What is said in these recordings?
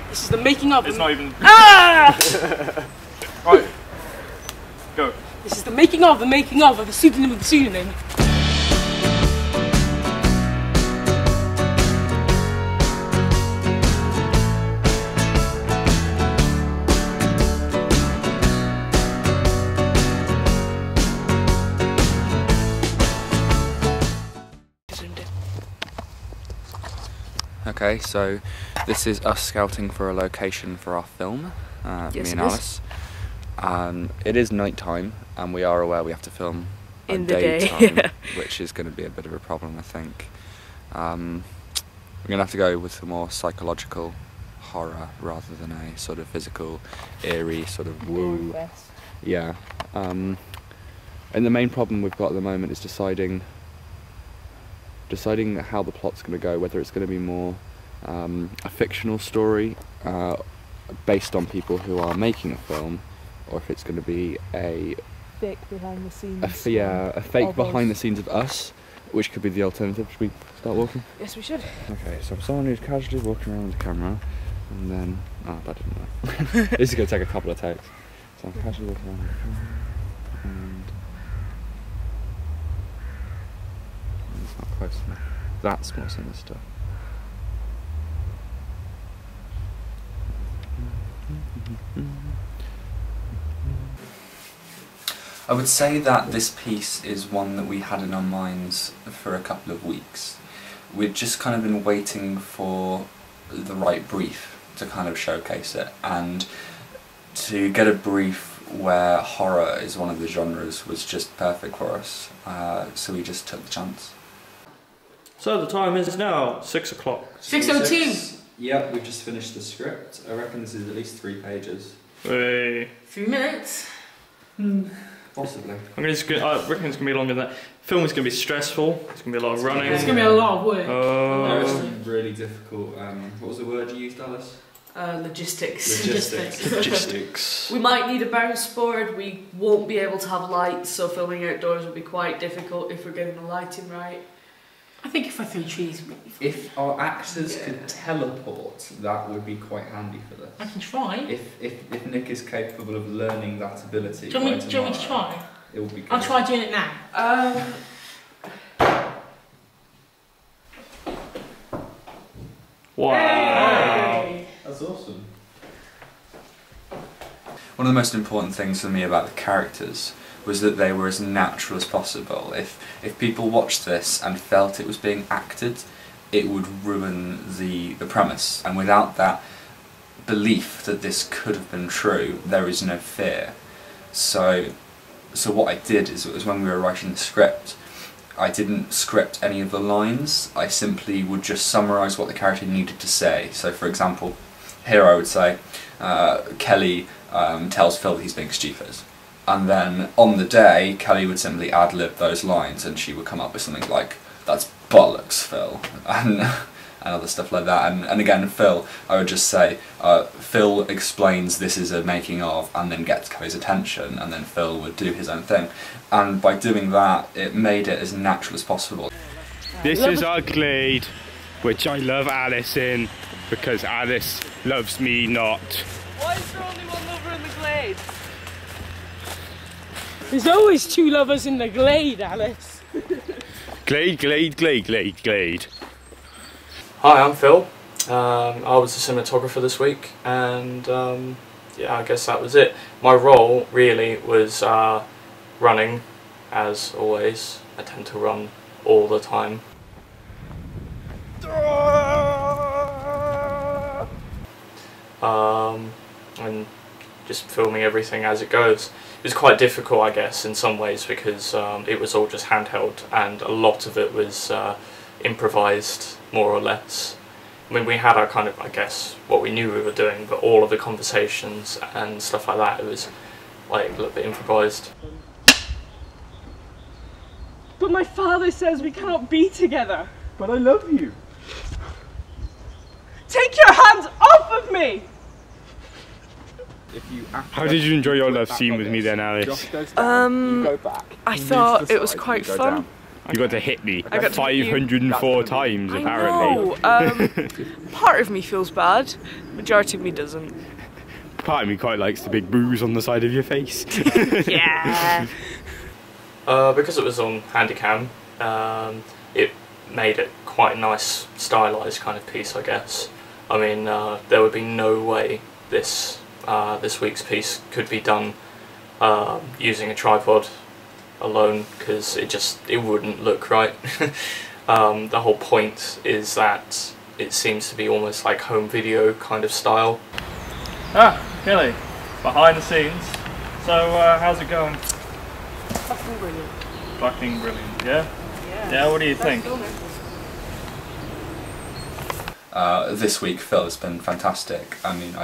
This is the making of. It's not even. Ah! Right. Go. This is the making of the pseudonym of the pseudonym. Okay, so this is us scouting for a location for our film, Yes, me and it Alice. It is night time, and we are aware we have to film In at the day. daytime, which is going to be a bit of a problem, I think. We're going to have to go with a more psychological horror rather than a sort of physical, eerie sort of woo. Yeah. And the main problem we've got at the moment is deciding how the plot's going to go, whether it's going to be more a fictional story based on people who are making a film, or if it's going to be a Fake behind the scenes. a fake behind the scenes of us, which could be the alternative. Should we start walking? Yes, we should. Okay, so I'm someone who's casually walking around with the camera, and then that didn't work. This is going to take a couple of takes. So I'm casually walking around with the camera, and it's not close enough. That's more sinister. I would say that this piece is one that we had in our minds for a couple of weeks. We'd just kind of been waiting for the right brief to kind of showcase it, and to get a brief where horror is one of the genres was just perfect for us, so we just took the chance. So the time is now 6 o'clock. 6:02. Yeah, we've just finished the script. I reckon this is at least 3 pages. Hey. 3 minutes. Possibly. I reckon it's going to be longer than that. Film is going to be stressful. It's going to be a lot of running. It's going to be a lot of work. There is some really difficult. What was the word you used, Alice? Logistics. Logistics. We might need a bounce board. We won't be able to have lights, so filming outdoors will be quite difficult if we're getting the lighting right. I think if I throw trees, we'll be fine. If our actors could teleport, that would be quite handy for this. I can try. If Nick is capable of learning that ability, Do you want me to try? It will be good. I'll try doing it now. Wow. Hey. That's awesome. One of the most important things for me about the characters was that they were as natural as possible. If people watched this and felt it was being acted, it would ruin the premise. And without that belief that this could have been true, there is no fear. So what I did is, it was when we were writing the script, I didn't script any of the lines. I simply would just summarise what the character needed to say. So for example, here I would say, Kelly tells Phil that he's being stupid. And then on the day, Kelly would simply ad-lib those lines, and she would come up with something like, "That's bollocks, Phil," and other stuff like that. And again, Phil, I would just say, Phil explains this is a making of, and then gets Kelly's attention, and then Phil would do his own thing. And by doing that, it made it as natural as possible. This is our glade, which I love Alice in, because Alice loves me not. Why is there only one lover in the glade? There's always 2 lovers in the glade, Alice. Glade, glade, glade, glade, glade. Hi, I'm Phil. I was the cinematographer this week, and yeah, I guess that was it. My role really was running, as always. I tend to run all the time. And just filming everything as it goes. It was quite difficult, I guess, in some ways, because it was all just handheld, and a lot of it was improvised, more or less. I mean, we had our kind of, I guess, what we knew we were doing, but all of the conversations and stuff like that, it was like a little bit improvised. But my father says we cannot be together. But I love you. Take your hands off of me! How did you enjoy your love scene with me then, Alice? You go back. I thought it was quite fun. You got to hit me I got to hit you. 504 times, apparently. I know. Part of me feels bad, majority of me doesn't. Part of me quite likes the big bruise on the side of your face. Yeah. Because it was on Handycam, it made it quite a nice, stylised kind of piece, I guess. I mean, there would be no way this week's piece could be done using a tripod alone, because it wouldn't look right. The whole point is that it seems to be almost like home video kind of style. Ah, Kelly, behind the scenes. So, how's it going? Fucking brilliant. Fucking brilliant, yeah? Yeah, what do you think? This week, Phil, has been fantastic. I mean,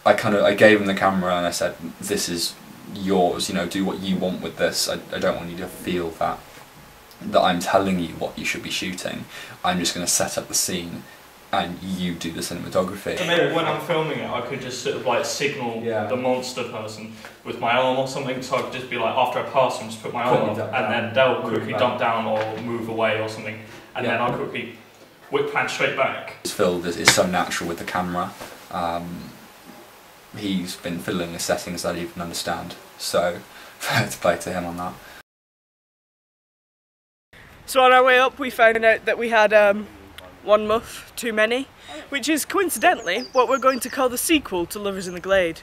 I gave him the camera and I said, this is yours, you know, do what you want with this. I don't want you to feel that I'm telling you what you should be shooting. I'm just going to set up the scene and you do the cinematography. So maybe when I'm filming it, I could just sort of like signal the monster person with my arm or something, so I could just be like, after I pass them, just put my arm up, and then they'll quickly dump down or move away or something, and then I'll quickly whip pan straight back. Phil is so natural with the camera. He's been fiddling the settings that I even understand, so fair to play to him on that. So on our way up we found out that we had one muff too many, which is coincidentally what we're going to call the sequel to Lovers in the Glade.